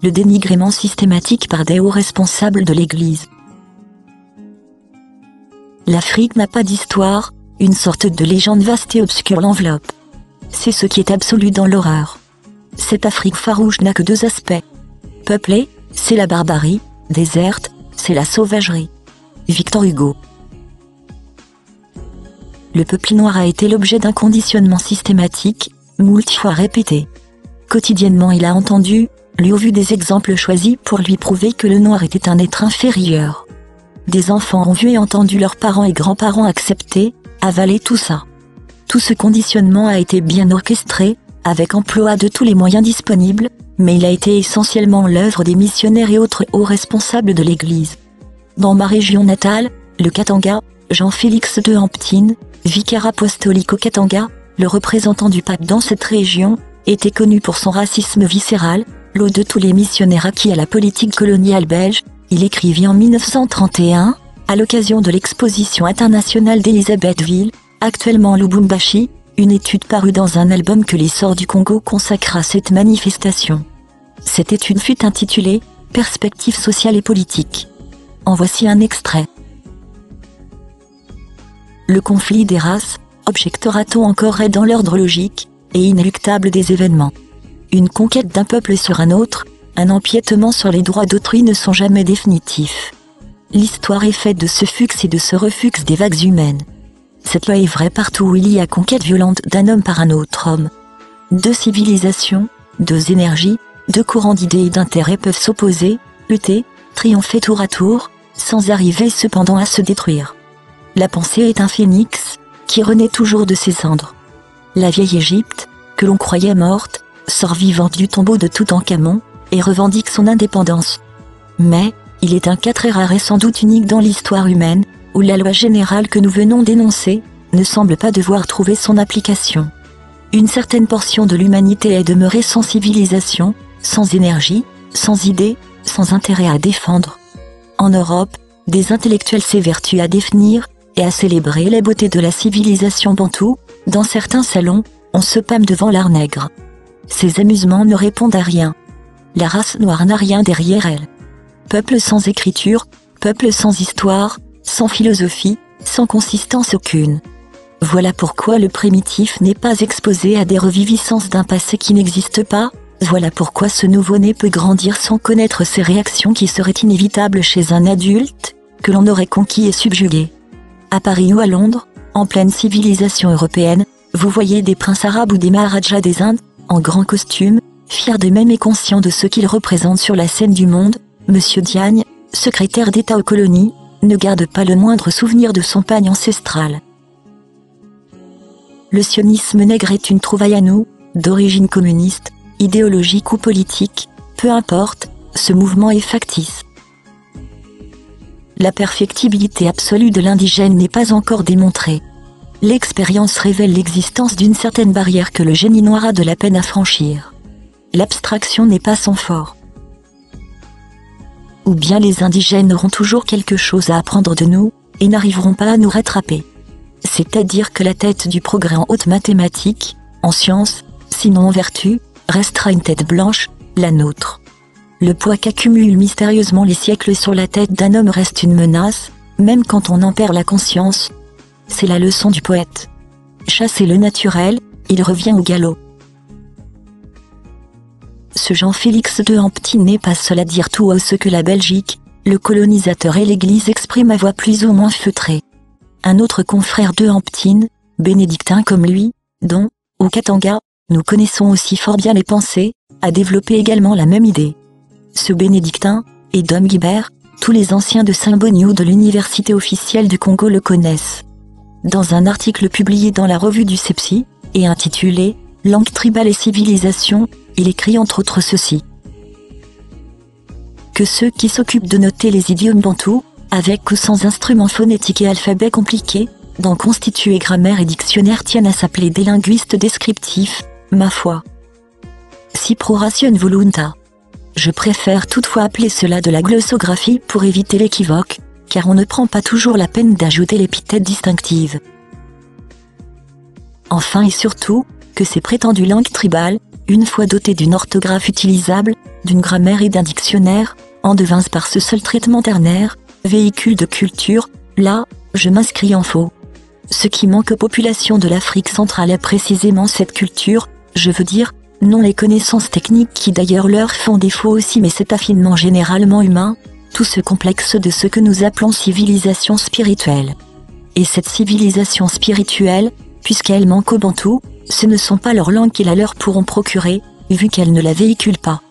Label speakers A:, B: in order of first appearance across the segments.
A: le dénigrement systématique par des hauts responsables de l'Église. L'Afrique n'a pas d'histoire, une sorte de légende vaste et obscure l'enveloppe. C'est ce qui est absolu dans l'horreur. Cette Afrique farouche n'a que deux aspects. Peuplée, c'est la barbarie, déserte, c'est la sauvagerie. Victor Hugo. Le peuple noir a été l'objet d'un conditionnement systématique, moult fois répété. Quotidiennement il a entendu, lu ou vu des exemples choisis pour lui prouver que le noir était un être inférieur. Des enfants ont vu et entendu leurs parents et grands-parents accepter, avaler tout ça. Tout ce conditionnement a été bien orchestré, avec emploi de tous les moyens disponibles, mais il a été essentiellement l'œuvre des missionnaires et autres hauts responsables de l'Église. Dans ma région natale, le Katanga, Jean-Félix de Hamptine, vicaire apostolique au Katanga, le représentant du pape dans cette région, était connu pour son racisme viscéral, lot de tous les missionnaires acquis à la politique coloniale belge. Il écrivit en 1931, à l'occasion de l'exposition internationale d'Élisabethville, actuellement Lubumbashi, une étude parue dans un album que l'essor du Congo consacre à cette manifestation. Cette étude fut intitulée « Perspectives sociales et politiques ». En voici un extrait. Le conflit des races, objectera-t-on encore, est dans l'ordre logique et inéluctable des événements. Une conquête d'un peuple sur un autre, un empiètement sur les droits d'autrui ne sont jamais définitifs. L'histoire est faite de ce flux et de ce reflux des vagues humaines. Cette loi est vraie partout où il y a conquête violente d'un homme par un autre homme. Deux civilisations, deux énergies, deux courants d'idées et d'intérêts peuvent s'opposer, lutter, triompher tour à tour, sans arriver cependant à se détruire. La pensée est un phénix, qui renaît toujours de ses cendres. La vieille Égypte, que l'on croyait morte, sort vivante du tombeau de Toutankhamon, et revendique son indépendance. Mais, il est un cas très rare et sans doute unique dans l'histoire humaine, où la loi générale que nous venons d'énoncer, ne semble pas devoir trouver son application. Une certaine portion de l'humanité est demeurée sans civilisation, sans énergie, sans idées, sans intérêt à défendre. En Europe, des intellectuels s'évertuent à définir, et à célébrer les beautés de la civilisation bantoue. Dans certains salons, on se pâme devant l'art nègre. Ces amusements ne répondent à rien. La race noire n'a rien derrière elle. Peuple sans écriture, peuple sans histoire, sans philosophie, sans consistance aucune. Voilà pourquoi le primitif n'est pas exposé à des reviviscences d'un passé qui n'existe pas, voilà pourquoi ce nouveau-né peut grandir sans connaître ces réactions qui seraient inévitables chez un adulte, que l'on aurait conquis et subjugué. À Paris ou à Londres, en pleine civilisation européenne, vous voyez des princes arabes ou des maharajas des Indes, en grand costume, fiers d'eux-mêmes et conscients de ce qu'ils représentent sur la scène du monde. Monsieur Diagne, secrétaire d'État aux colonies, ne garde pas le moindre souvenir de son pagne ancestral. Le sionisme nègre est une trouvaille à nous, d'origine communiste, idéologique ou politique, peu importe, ce mouvement est factice. La perfectibilité absolue de l'indigène n'est pas encore démontrée. L'expérience révèle l'existence d'une certaine barrière que le génie noir a de la peine à franchir. L'abstraction n'est pas son fort. Ou bien les indigènes auront toujours quelque chose à apprendre de nous, et n'arriveront pas à nous rattraper. C'est-à-dire que la tête du progrès en haute mathématiques, en sciences, sinon en vertu, restera une tête blanche, la nôtre. Le poids qu'accumulent mystérieusement les siècles sur la tête d'un homme reste une menace, même quand on en perd la conscience. C'est la leçon du poète. Chasser le naturel, il revient au galop. Ce Jean-Félix de Hamptine n'est pas seul à dire tout haut ce que la Belgique, le colonisateur et l'Église expriment à voix plus ou moins feutrée. Un autre confrère de Hamptine, bénédictin comme lui, dont, au Katanga, nous connaissons aussi fort bien les pensées, a développé également la même idée. Ce bénédictin, et Dom Guibert, tous les anciens de Saint-Bonniou de l'Université officielle du Congo le connaissent. Dans un article publié dans la revue du CEPSI, et intitulé « Langue tribale et civilisation », il écrit entre autres ceci. Que ceux qui s'occupent de noter les idiomes bantous, avec ou sans instruments phonétiques et alphabet compliqués, d'en constituer grammaire et dictionnaire tiennent à s'appeler des linguistes descriptifs, ma foi. Si pro ratione voluntas. Je préfère toutefois appeler cela de la glossographie pour éviter l'équivoque, car on ne prend pas toujours la peine d'ajouter l'épithète distinctive. Enfin et surtout, que ces prétendues langues tribales, une fois dotées d'une orthographe utilisable, d'une grammaire et d'un dictionnaire, en devince par ce seul traitement ternaire, véhicule de culture, là, je m'inscris en faux. Ce qui manque aux populations de l'Afrique centrale est précisément cette culture, je veux dire, non les connaissances techniques qui d'ailleurs leur font défaut aussi, mais cet affinement généralement humain, tout ce complexe de ce que nous appelons civilisation spirituelle. Et cette civilisation spirituelle, puisqu'elle manque aux Bantous, ce ne sont pas leurs langues qui la leur pourront procurer, vu qu'elles ne la véhiculent pas.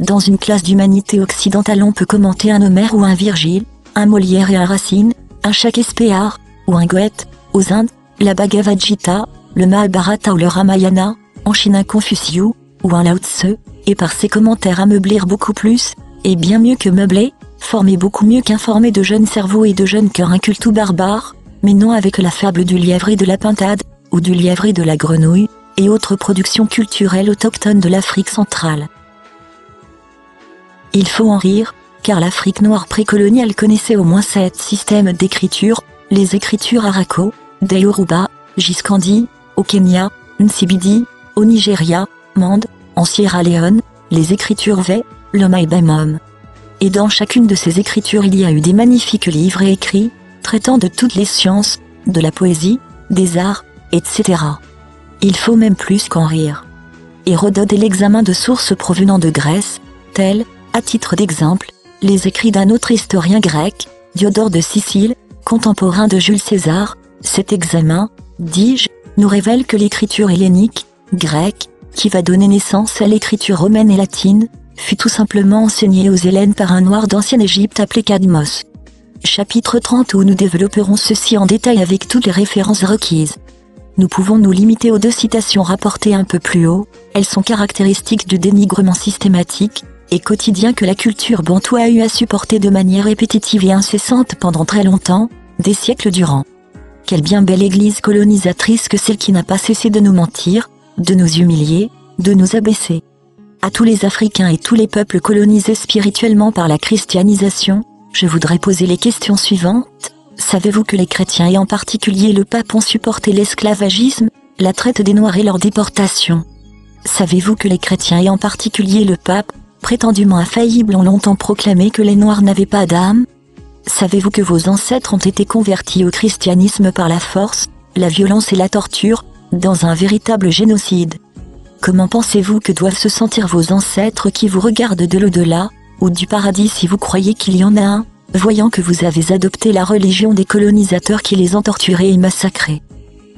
A: Dans une classe d'humanité occidentale on peut commenter un Homère ou un Virgile, un Molière et un Racine, un Shakespeare, ou un Goethe, aux Indes, la Bhagavad Gita, le Mahabharata ou le Ramayana, en Chine un Confucius, ou un Lao Tse, et par ces commentaires ameublir beaucoup plus, et bien mieux que meubler, former beaucoup mieux qu'informer de jeunes cerveaux et de jeunes cœurs incultes ou barbares, mais non avec la fable du lièvre et de la pintade, ou du lièvre et de la grenouille, et autres productions culturelles autochtones de l'Afrique centrale. Il faut en rire, car l'Afrique noire précoloniale connaissait au moins 7 systèmes d'écriture, les écritures Arako, des Yoruba, Jiskandi, au Kenya, Nsibidi, au Nigeria, Mande, en Sierra Leone, les écritures Ve, le Maïbamom. Et dans chacune de ces écritures il y a eu des magnifiques livres et écrits, traitant de toutes les sciences, de la poésie, des arts, etc. Il faut même plus qu'en rire. Hérodote et l'examen de sources provenant de Grèce, tels, à titre d'exemple, les écrits d'un autre historien grec, Diodore de Sicile, contemporain de Jules César, cet examen, dis-je, nous révèle que l'écriture hellénique, grecque, qui va donner naissance à l'écriture romaine et latine, fut tout simplement enseignée aux Hellènes par un noir d'ancienne Égypte appelé Cadmos. Chapitre 30 où nous développerons ceci en détail avec toutes les références requises. Nous pouvons nous limiter aux 2 citations rapportées un peu plus haut, elles sont caractéristiques du dénigrement systématique et quotidien que la culture bantoue a eu à supporter de manière répétitive et incessante pendant très longtemps, des siècles durant. Quelle bien belle église colonisatrice que celle qui n'a pas cessé de nous mentir, de nous humilier, de nous abaisser. À tous les Africains et tous les peuples colonisés spirituellement par la christianisation, je voudrais poser les questions suivantes. Savez-vous que les chrétiens et en particulier le pape ont supporté l'esclavagisme, la traite des Noirs et leur déportation? Savez-vous que les chrétiens et en particulier le pape, prétendument infaillibles, ont longtemps proclamé que les Noirs n'avaient pas d'âme? Savez-vous que vos ancêtres ont été convertis au christianisme par la force, la violence et la torture, dans un véritable génocide? Comment pensez-vous que doivent se sentir vos ancêtres qui vous regardent de l'au-delà, ou du paradis si vous croyez qu'il y en a un, voyant que vous avez adopté la religion des colonisateurs qui les ont torturés et massacrés?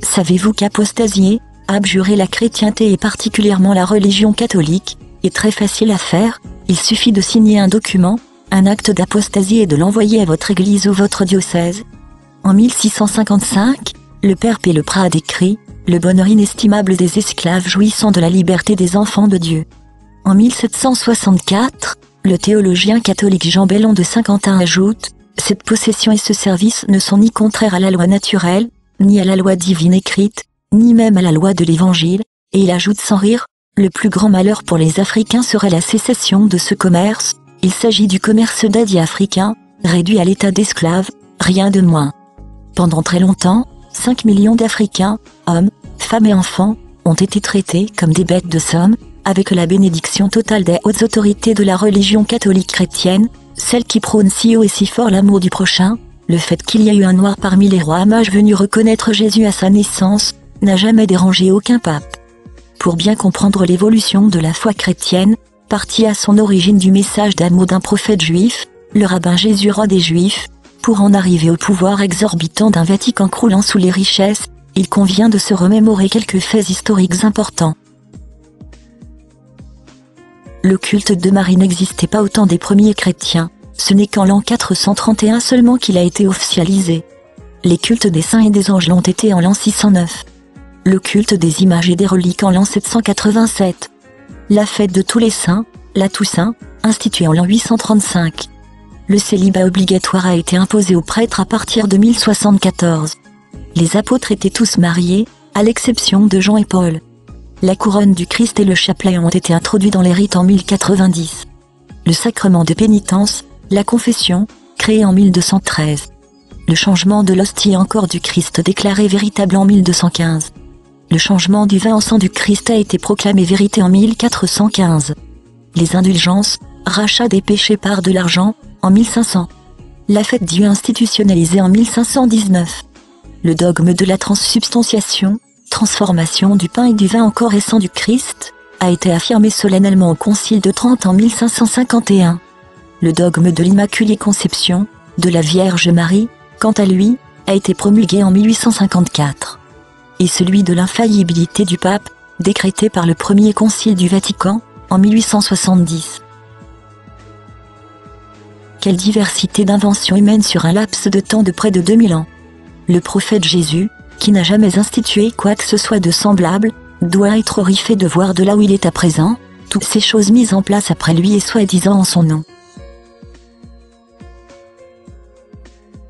A: Savez-vous qu'apostasier, abjurer la chrétienté et particulièrement la religion catholique, est très facile à faire? Il suffit de signer un document, un acte d'apostasie et de l'envoyer à votre église ou votre diocèse. En 1655, le père Péleprat a décrit « Le bonheur inestimable des esclaves jouissant de la liberté des enfants de Dieu ». En 1764, le théologien catholique Jean Bellon de Saint-Quentin ajoute « Cette possession et ce service ne sont ni contraires à la loi naturelle, ni à la loi divine écrite, ni même à la loi de l'Évangile », et il ajoute sans rire « Le plus grand malheur pour les Africains serait la cessation de ce commerce. Il s'agit du commerce d'Asie africain, réduit à l'état d'esclaves, rien de moins. » Pendant très longtemps, 5 millions d'Africains, hommes, femmes et enfants, ont été traités comme des bêtes de somme, avec la bénédiction totale des hautes autorités de la religion catholique chrétienne, celle qui prône si haut et si fort l'amour du prochain. Le fait qu'il y a eu un noir parmi les rois mages venus reconnaître Jésus à sa naissance, n'a jamais dérangé aucun pape. Pour bien comprendre l'évolution de la foi chrétienne, partie à son origine du message d'amour d'un prophète juif, le rabbin Jésus roi des Juifs, pour en arriver au pouvoir exorbitant d'un Vatican croulant sous les richesses, il convient de se remémorer quelques faits historiques importants. Le culte de Marie n'existait pas au temps des premiers chrétiens, ce n'est qu'en l'an 431 seulement qu'il a été officialisé. Les cultes des saints et des anges l'ont été en l'an 609. Le culte des images et des reliques en l'an 787. La fête de tous les saints, la Toussaint, instituée en l'an 835. Le célibat obligatoire a été imposé aux prêtres à partir de 1074. Les apôtres étaient tous mariés, à l'exception de Jean et Paul. La couronne du Christ et le chapelet ont été introduits dans les rites en 1090. Le sacrement de pénitence, la confession, créé en 1213. Le changement de l'hostie en corps du Christ déclaré véritable en 1215. Le changement du vin en sang du Christ a été proclamé vérité en 1415. les indulgences, rachat des péchés par de l'argent, en 1500. La fête Dieu institutionnalisée en 1519. Le dogme de la transsubstantiation, transformation du pain et du vin en corps et sang du Christ, a été affirmé solennellement au Concile de Trente en 1551. Le dogme de l'Immaculée Conception, de la Vierge Marie, quant à lui, a été promulgué en 1854. Et celui de l'infaillibilité du pape, décrété par le premier Concile du Vatican, en 1870. Quelle diversité d'inventions humaines sur un laps de temps de près de 2000 ans. Le prophète Jésus, qui n'a jamais institué quoi que ce soit de semblable, doit être horrifié de voir de là où il est à présent, toutes ces choses mises en place après lui et soi-disant en son nom.